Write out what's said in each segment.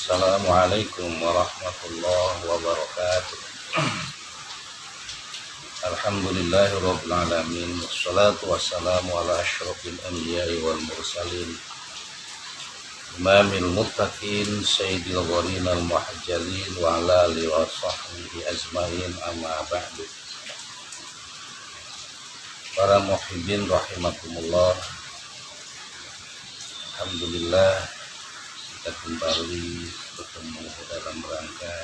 Assalamualaikum warahmatullahi wabarakatuh. Alhamdulillahirabbil alamin. Wassalatu wassalamu ala asyrofil anbiya'i wal mursalin. Imamil muttaqin sayyidil gharin al muhajjalin wa ala alihi wa sahbihi ajmain, amma ba'du. Para muhibbin rahimakumullah. Alhamdulillah kita kembali bertemu dalam rangka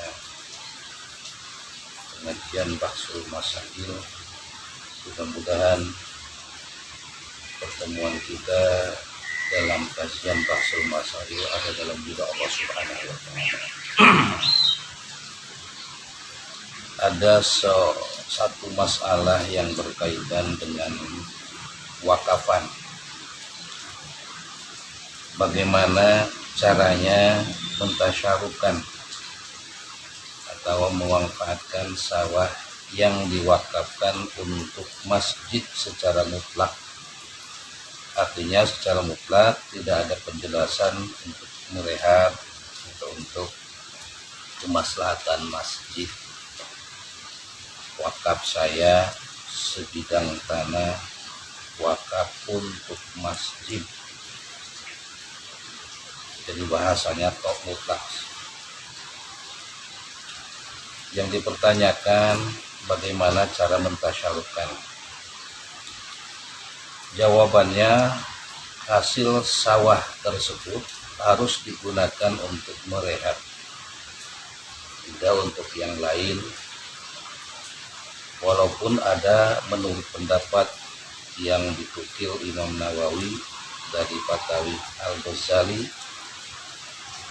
pengajian Bahsul Masail. Mudah-mudahan pertemuan kita dalam kajian Bahsul Masail ada dalam ridha Allah Subhanahu wa taala. Ada satu masalah yang berkaitan dengan wakafan. Bagaimana caranya mentasyarukan atau memanfaatkan sawah yang diwakafkan untuk masjid secara mutlak. Artinya secara mutlak tidak ada penjelasan untuk merehat atau untuk kemaslahatan masjid. Wakaf saya sebidang tanah, wakaf untuk masjid. Jadi bahasanya tok mutlak. Yang dipertanyakan bagaimana cara mentasyarukan. Jawabannya, hasil sawah tersebut harus digunakan untuk merehab, tidak untuk yang lain. Walaupun ada menurut pendapat yang dikutip Imam Nawawi dari Fatawi Al-Ghazali,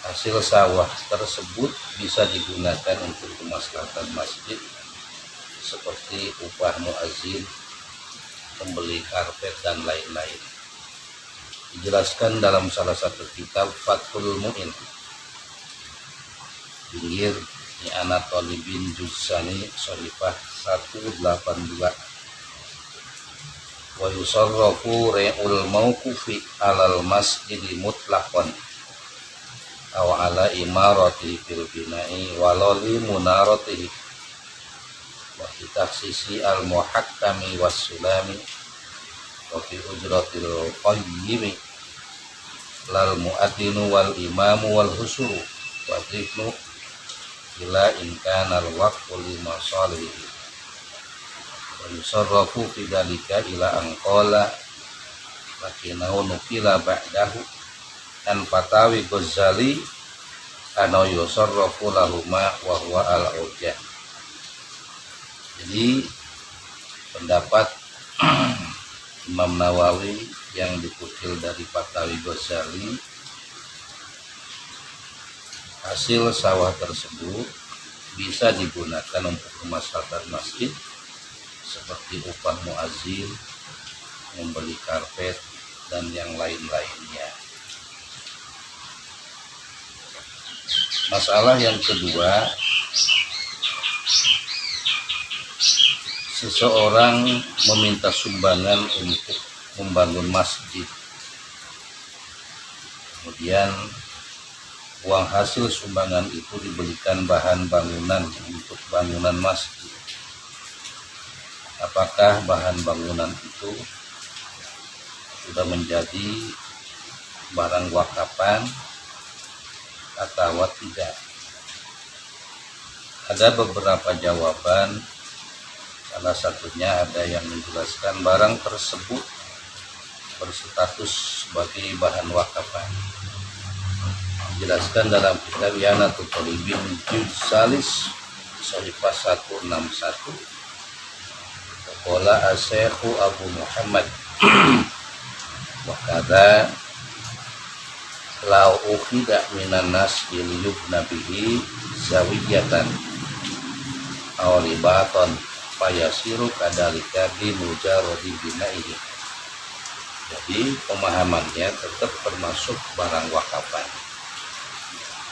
hasil sawah tersebut bisa digunakan untuk kemaslahatan masjid seperti upah muazzin, membeli karpet dan lain-lain. Dijelaskan dalam salah satu kitab Fathul Mu'in, pinggir I'anat Thalibin Juzani Sharifah 182. Wa yusarrafu ra'ul mauqufi alal masjidi mutlaqan aw ala imarati fil bina'i waloli munaratihi wa fi takhsisi al muhakkami was sulami wa fi ujratil qayyimi lal muadzinu wal imamu wal husuru wa dhiknu ila in kana al waqfu li masalihi wa yusarrafu fi dalika ila an qala lakinahu nukila ba'dahu an Fatawi Ghazali ana yusarrafu lahuma wa huwa al-ujah. Jadi pendapat Imam Nawawi yang dikutip dari Fatawi Ghazali, hasil sawah tersebut bisa digunakan untuk kemaslahatan masjid seperti upah muazzin, membeli karpet dan yang lain-lainnya. Masalah yang kedua, seseorang meminta sumbangan untuk membangun masjid. Kemudian uang hasil sumbangan itu dibelikan bahan bangunan untuk bangunan masjid. Apakah bahan bangunan itu sudah menjadi barang wakafan atau tidak? Ada beberapa jawaban. Salah satunya ada yang menjelaskan barang tersebut berstatus sebagai bahan wakafan. Dijelaskan dalam kitab I'anat Thalibin Juz Sharifah 161. Qala Asy-Syaikhu Abu Muhammad wa kadza lau ukhida minan nas bil yubna bihi zawiyatan aw ribatan fayasiru kadalika bi mujarradi binaihi. Jadi pemahamannya tetap termasuk barang wakafan,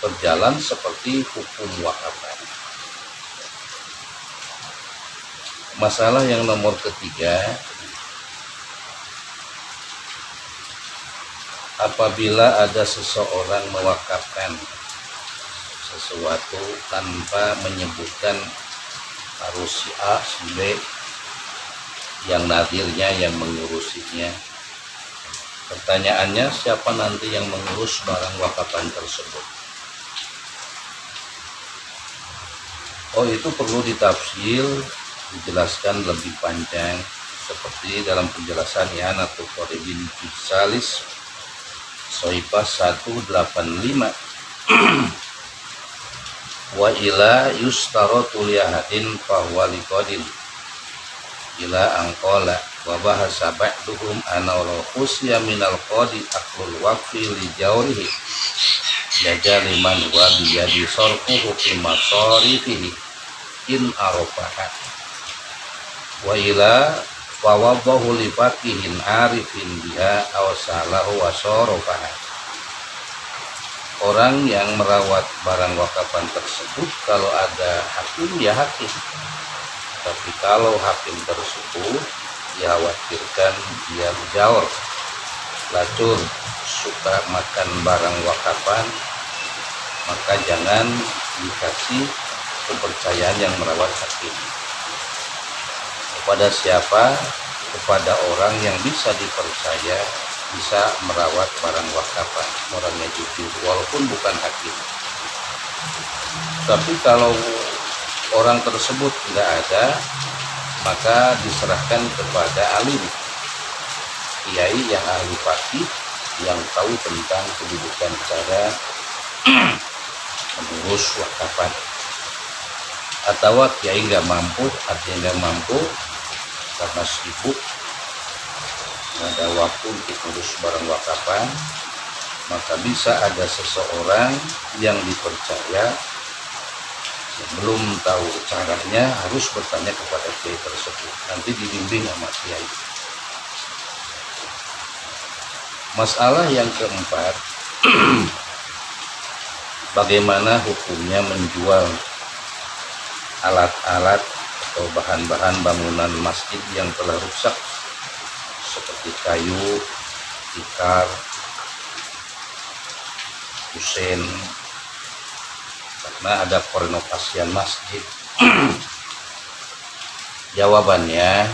berjalan seperti hukum wakafan. Masalah yang nomor ketiga, apabila ada seseorang mewakafkan sesuatu tanpa menyebutkan harus si A, si B yang nadirnya yang mengurusinya. Pertanyaannya, siapa nanti yang mengurus barang wakapan tersebut? Oh, itu perlu ditafsir, dijelaskan lebih panjang seperti dalam penjelasan I'anatul Talibin Salis Soifah 185. Wa ila yustaratu liyahadin fahuwa liqadin ila angkola wa bahasa ba'duhum anawla khusya minal qadi aklul waqfi li jawrihi jaja liman wa biyadi sorfuhu fi masarifihi in arofaha wa ila fawadahu li faqihin arifin biha aw salahu wa sorofaha. Orang yang merawat barang wakapan tersebut, kalau ada hakim ya hakim, tapi kalau hakim tersebut dikhawatirkan dia menjawab lacur, suka makan barang wakapan, maka jangan dikasih kepercayaan yang merawat hakim. Kepada siapa? Kepada orang yang bisa dipercaya, bisa merawat barang wakapan, orangnya jujur walaupun bukan hakim. Tapi kalau orang tersebut nggak ada, maka diserahkan kepada alim, kiai yang ahli fikih yang tahu tentang kedudukan cara mengurus wakapan. Atau kiai nggak mampu, artinya nggak mampu karena sibuk, nggak ada waktu untuk urus barang wakapan, maka bisa ada seseorang yang dipercaya belum tahu caranya, harus bertanya kepada kiai tersebut, nanti dibimbing sama kiai. Masalah yang keempat, bagaimana hukumnya menjual alat-alat atau bahan-bahan bangunan masjid yang telah rusak seperti kayu, tikar, kusen, karena ada perenovasian masjid. Jawabannya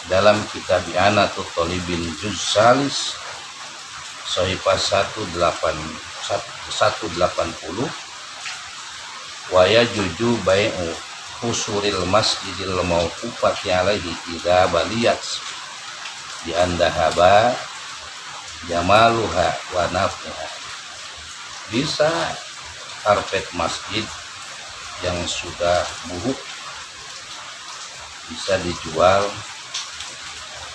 dalam kitab I'anatul Talibin Juz Salis Soifah 180 wa yajuju bai'u husuril masjidil mauqufati alaihi idza baliyat di andahaba jamaluha wa nafuha. Bisa karpet masjid yang sudah buruk bisa dijual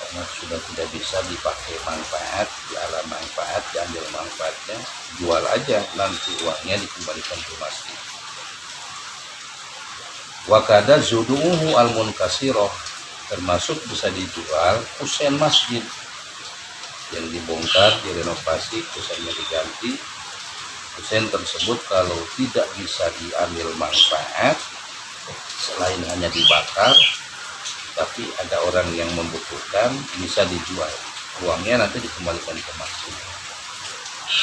karena sudah tidak bisa dipakai manfaat, dialah manfaat, diambil manfaatnya, jual aja, nanti uangnya dikembalikan ke masjid. Wakada zuduhu al-munkasiroh, termasuk bisa dijual kusen masjid yang dibongkar, direnovasi, kusennya diganti. Kusen tersebut kalau tidak bisa diambil manfaat selain hanya dibakar, tapi ada orang yang membutuhkan, bisa dijual, uangnya nanti dikembalikan ke masjid.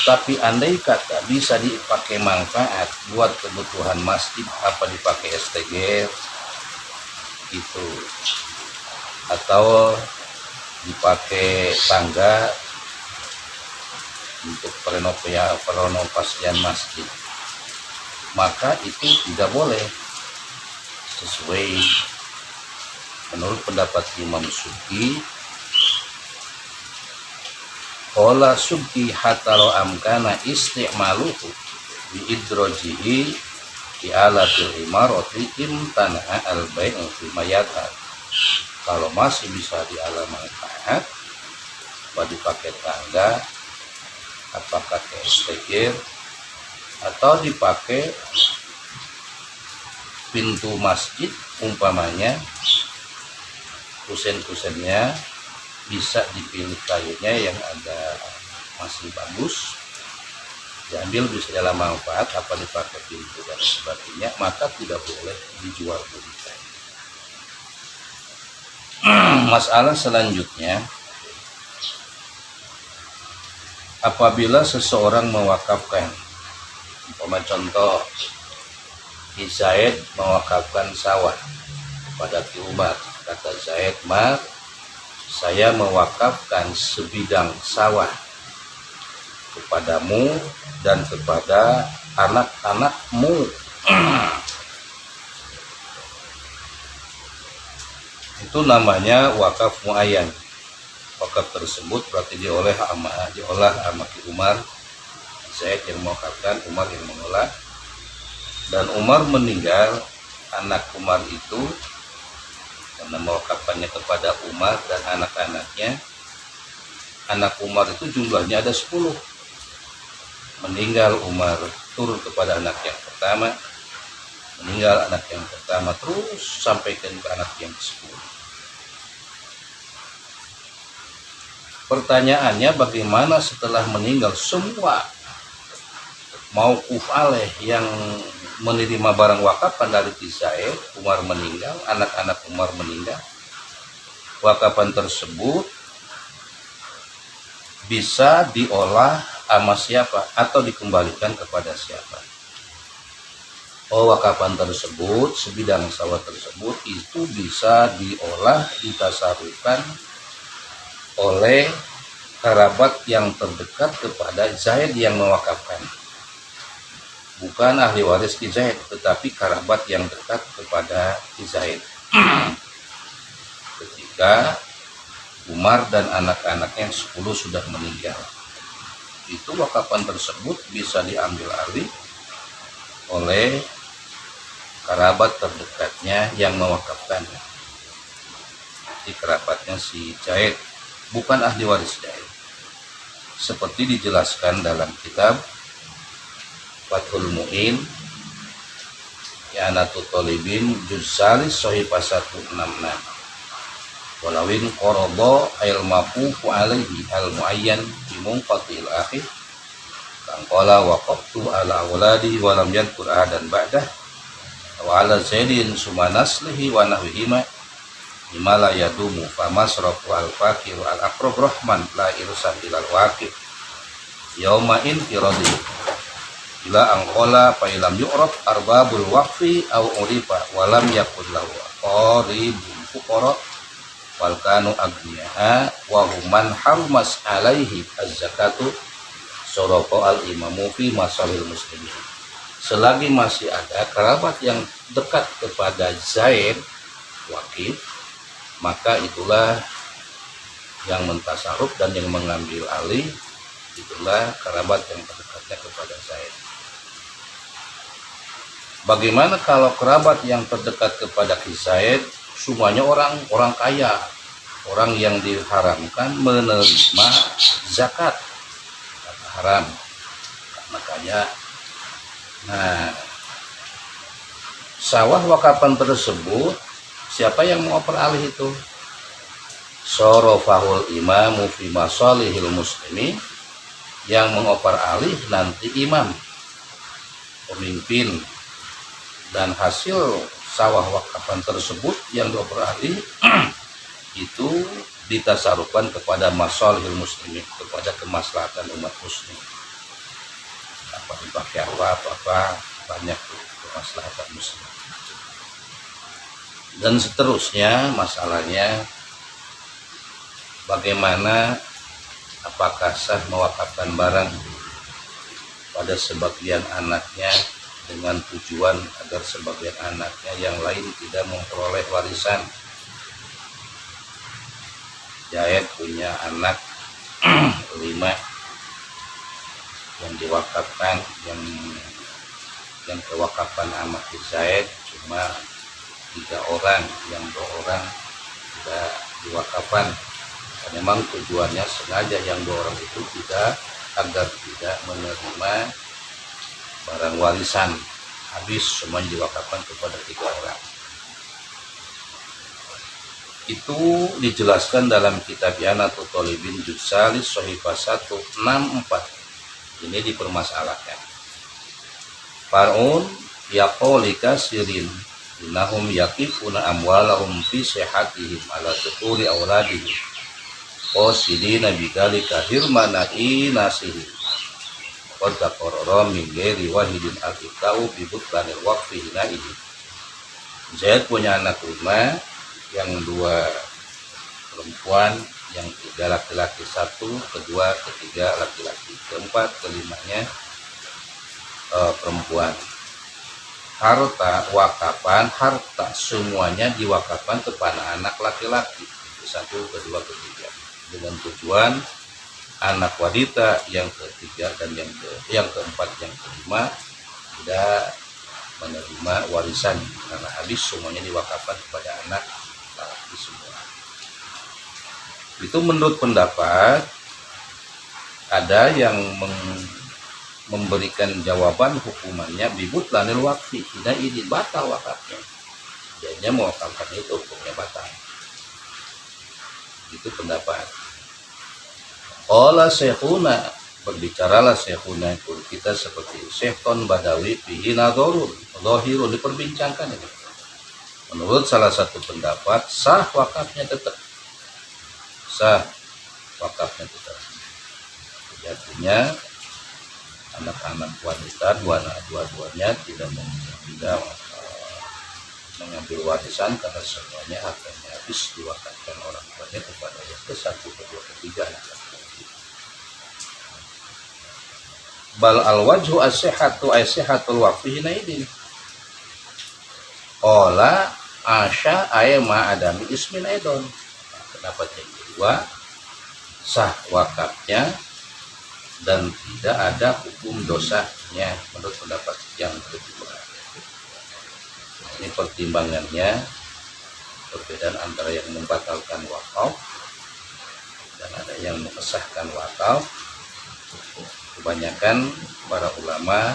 Tapi andai kata bisa dipakai manfaat buat kebutuhan masjid, apa dipakai STG itu, atau dipakai tangga untuk perenovasian masjid, maka itu tidak boleh, sesuai menurut pendapat Imam Subki. Qala Subki hatta lo amkana isti'maluhu bi idrojihi di alatil imarati imtana'a al-bai'u fi mayata. Kalau masih bisa dialah manfaat, apa dipakai tangga, apa pakai steger, atau dipakai pintu masjid umpamanya, kusen-kusennya bisa dipilih kayunya yang ada masih bagus, diambil bisa dalam manfaat, apa dipakai pintu dan sebagainya, maka tidak boleh dijual belikan. Masalah selanjutnya, apabila seseorang mewakafkan Umpama contoh, Ki Zaid mewakafkan sawah kepada Ki Umar. Kata Zaid, Mar, saya mewakafkan sebidang sawah kepadamu dan kepada anak-anakmu. Itu namanya wakaf muayyan. Wakaf tersebut berarti diolah sama Ki Umar. Zaid yang mewakafkan, Umar yang mengolah. Dan Umar meninggal, anak Umar itu karena mewakafkannya kepada Umar dan anak-anaknya. Anak Umar itu jumlahnya ada 10. Meninggal Umar, turun kepada anak yang pertama. Meninggal anak yang pertama, terus sampaikan ke anak yang ke-10. Pertanyaannya, bagaimana setelah meninggal semua mauquf alaih yang menerima barang wakapan dari Ki Zaid, Umar meninggal, anak-anak Umar meninggal, wakapan tersebut bisa diolah sama siapa atau dikembalikan kepada siapa? Oh, wakapan tersebut, sebidang sawah tersebut itu bisa diolah, ditasarufkan oleh kerabat yang terdekat kepada Zaid yang mewakafkan. Bukan ahli waris Ki Zaid, tetapi kerabat yang dekat kepada Ki Zaid. Ketika Umar dan anak-anaknya 10 sudah meninggal, itu wakapan tersebut bisa diambil alih oleh kerabat terdekatnya yang mewakafkan. Di kerabatnya si Zaid, bukan ahli waris Zaid. Seperti dijelaskan dalam kitab Fathul Mu'in I'anatul Talibin juz salis shahifah 166. Walawin qarada al maqufu alaihi al muayyan bi munqatil akhir kang qala waqaftu ala auladi wa lam yadhkur ahadan ba'dah wa ala zaidin sumanaslihi wa nahwihima bima la yadumu fa masrafu al fakir al aqrab rahman la irsan ilal waqif yauma infiradi ila angkola fa'ilam yu'rab arbabul waqfi au urifa walam yakul lahu qaribun fuqara wal kanu agniyaha wa human harmas alaihi az-zakatu sadaqa al-imamu fi masalil muslimin. Selagi masih ada kerabat yang dekat kepada Zaid wakif, maka itulah yang mentasaruf dan yang mengambil alih, itulah kerabat yang terdekatnya kepada Zaid. Bagaimana kalau kerabat yang terdekat kepada Ki Zaid semuanya orang kaya, orang yang diharamkan menerima zakat, karena haram, karena kaya. Nah, sawah wakapan tersebut siapa yang mau peralih itu? Sorofahul imamu fi masalihil muslimin, yang mengoper alih nanti imam, pemimpin. Dan hasil sawah wakapan tersebut yang dioper alih itu ditasarufkan kepada masalihil muslimin, kepada kemaslahatan umat muslim. Apa dipakai apa banyak kemaslahatan muslim. Dan seterusnya masalahnya bagaimana, apakah sah mewakafkan barang pada sebagian anaknya dengan tujuan agar sebagian anaknya yang lain tidak memperoleh warisan. Zaid punya anak 5 yang diwakafkan, yang kewakafan amat Zaid cuma 3 orang, yang 2 orang tidak diwakafkan. Memang tujuannya sengaja yang 2 orang itu tidak, agar tidak menerima barang warisan, habis semuanya diwakafkan kepada 3 orang. Itu dijelaskan dalam kitab I'anatul Talibin juz salis shahifah 164. Ini dipermasalahkan. Far'un yaqolika sirin innahum yaqifuna amwalahum fi sihatihim ala tuturi awladihim qasidina bidalika hirmana inasihim Waqad taqarrara min ghairi wahidin al-iqta'u bi butlanil waqfi hina ini. Zaid punya anak 5, yang 2 perempuan, yang 3 laki-laki 1, kedua, ketiga laki-laki, keempat, kelimanya perempuan. Harta wakapan, harta semuanya diwakafkan kepada anak laki-laki, 1, kedua, ketiga, dengan tujuan anak wanita yang ketiga dan yang keempat, yang kelima tidak menerima warisan karena habis semuanya diwakafkan kepada anak laki semua. Itu menurut pendapat. Ada yang memberikan jawaban hukumannya bibutlanil waqfi, tidak ini batal wakafnya. Dia mewakalkan itu hukumnya batal. Itu pendapat. Qala syekhuna, berbicaralah syekhuna itu kita seperti Syekhon Badawi fihi nadharun dhahirun, diperbincangkan ini. Menurut salah satu pendapat sah wakafnya tetap. Sah wakafnya tetap. Artinya anak-anak wanita dua-duanya tidak mengambil warisan karena semuanya hartanya habis diwakafkan orang tuanya kepada yang ke-1, kedua, ketiga. Bal al-wajhu as-sihhatul waqfi hinaidin. Qala asya ayma adami ismin aidon. Pendapat yang kedua, sah wakafnya dan tidak ada hukum dosanya menurut pendapat yang kedua. Ini pertimbangannya, perbedaan antara yang membatalkan wakaf dan ada yang mengesahkan wakaf. Kebanyakan para ulama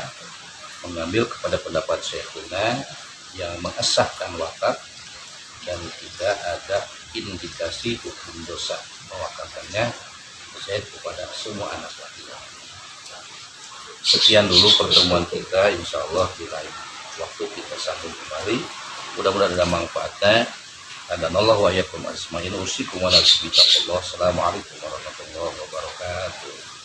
mengambil kepada pendapat syekhuna yang mengesahkan wakaf dan tidak ada indikasi hukum dosa mewakafkannya kepada semua anak laki-laki. Sekian dulu pertemuan kita, insya Allah di lain waktu kita sambung kembali. Mudah-mudahan ada manfaatnya. Hadanallahu wa iyyakum ajmain. Usikum wa nafsi bittaqullah. Assalamualaikum warahmatullahi wabarakatuh.